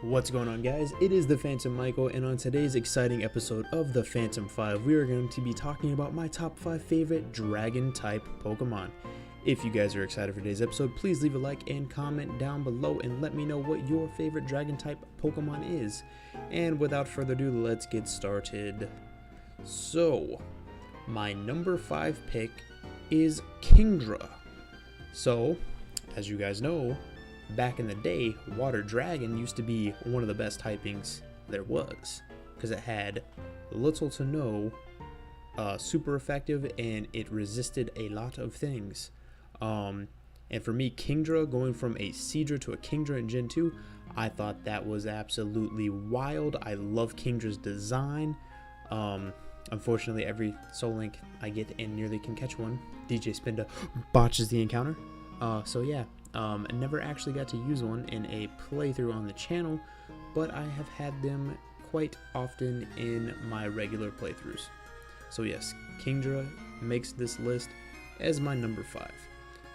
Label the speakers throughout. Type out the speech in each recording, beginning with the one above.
Speaker 1: What's going on, guys? It is the Phantom Michael, and on today's exciting episode of the Phantom 5, we are going to be talking about my top 5 favorite Dragon-type Pokemon. If you guys are excited for today's episode, please leave a like and comment down below and let me know what your favorite Dragon-type Pokemon is. And without further ado, let's get started. So, my number 5 pick is Kingdra. So, as you guys know, back in the day, Water Dragon used to be one of the best typings there was, because it had little to no super effective, and it resisted a lot of things. And for me, Kingdra, going from a Seadra to a Kingdra in Gen 2, I thought that was absolutely wild. I love Kingdra's design. Unfortunately, every Soul Link I get and nearly can catch one, DJ Spinda botches the encounter. So yeah. Never actually got to use one in a playthrough on the channel, but I have had them quite often in my regular playthroughs. So yes, Kingdra makes this list as my number 5.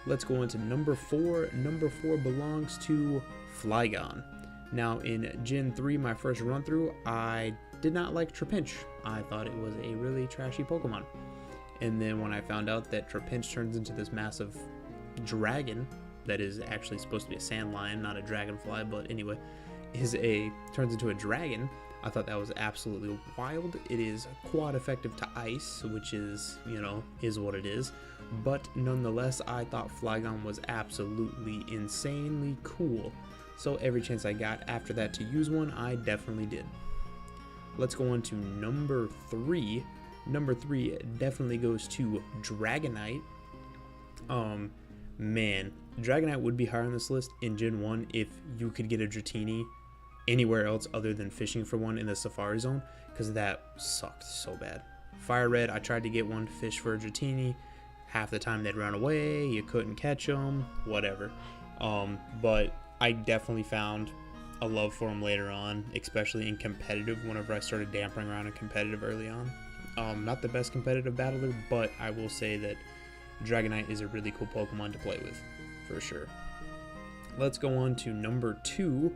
Speaker 1: Let's go on to number 4. Number 4 belongs to Flygon. Now in Gen 3, my first run through, I did not like Trapinch. I thought it was a really trashy Pokemon. And then when I found out that Trapinch turns into this massive dragon that is actually supposed to be a sand lion, not a dragonfly, but anyway, turns into a dragon, I thought that was absolutely wild. It is quad effective to ice, which is, is what it is. But nonetheless, I thought Flygon was absolutely insanely cool. So every chance I got after that to use one, I definitely did. Let's go on to number 3. Number 3 definitely goes to Dragonite. Man, Dragonite would be higher on this list in Gen 1 if you could get a Dratini anywhere else other than fishing for one in the Safari Zone, because that sucked so bad. Fire Red, I tried to get one to fish for a Dratini. Half the time they'd run away, you couldn't catch them, whatever. But I definitely found a love for them later on, especially in competitive whenever I started dampering around in competitive early on. Not the best competitive battler, but I will say that Dragonite is a really cool Pokemon to play with, for sure. Let's go on to number 2.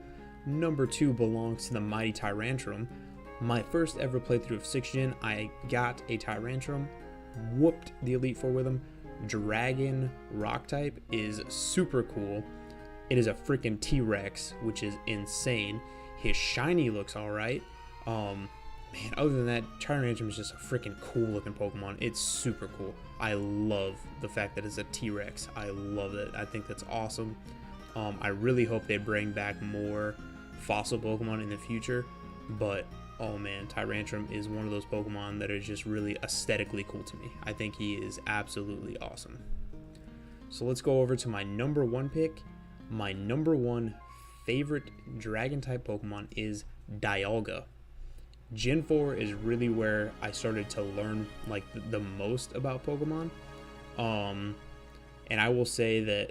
Speaker 1: Number 2 belongs to the Mighty Tyrantrum. My first ever playthrough of 6th Gen, I got a Tyrantrum, whooped the Elite Four with him. Dragon Rock type is super cool. It is a freaking T-Rex, which is insane. His shiny looks alright. Man, other than that, Tyrantrum is just a freaking cool looking Pokemon. It's super cool. I love the fact that it's a T-Rex. I love it. I think that's awesome. I really hope they bring back more fossil Pokemon in the future. But, oh man, Tyrantrum is one of those Pokemon that are just really aesthetically cool to me. I think he is absolutely awesome. So let's go over to my number 1 pick. My number 1 favorite Dragon-type Pokemon is Dialga. Gen 4 is really where I started to learn like the most about Pokemon. And I will say that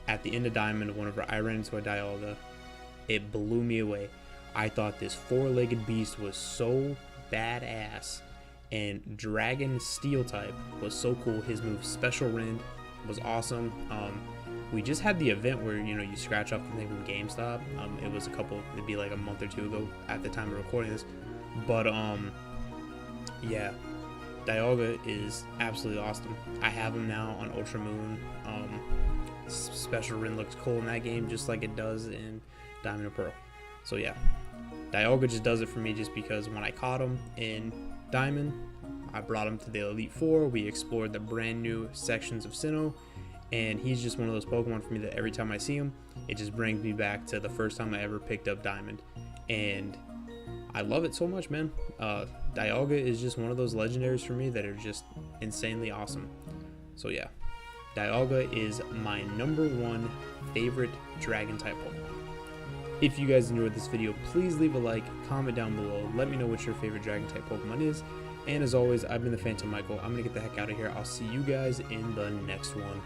Speaker 1: at the end of Diamond, whenever I ran into a Dialga, it blew me away. I thought this 4-legged beast was so badass, and Dragon Steel type was so cool. His move Special Rend was awesome. We just had the event where you scratch off the thing from GameStop. It'd be like a month or 2 ago at the time of recording this. But yeah, Dialga is absolutely awesome. I have him now on Ultra Moon. Special Rend looks cool in that game, just like it does in Diamond and Pearl. So yeah, Dialga just does it for me, just because when I caught him in Diamond, I brought him to the Elite Four. We explored the brand new sections of Sinnoh, and he's just one of those Pokemon for me that every time I see him, it just brings me back to the first time I ever picked up Diamond. And I love it so much, man. Dialga is just one of those legendaries for me that are just insanely awesome. So yeah, Dialga is my number 1 favorite Dragon-type Pokemon. If you guys enjoyed this video, please leave a like, comment down below, let me know what your favorite Dragon-type Pokemon is. And as always, I've been the Phantom Michael. I'm going to get the heck out of here. I'll see you guys in the next one.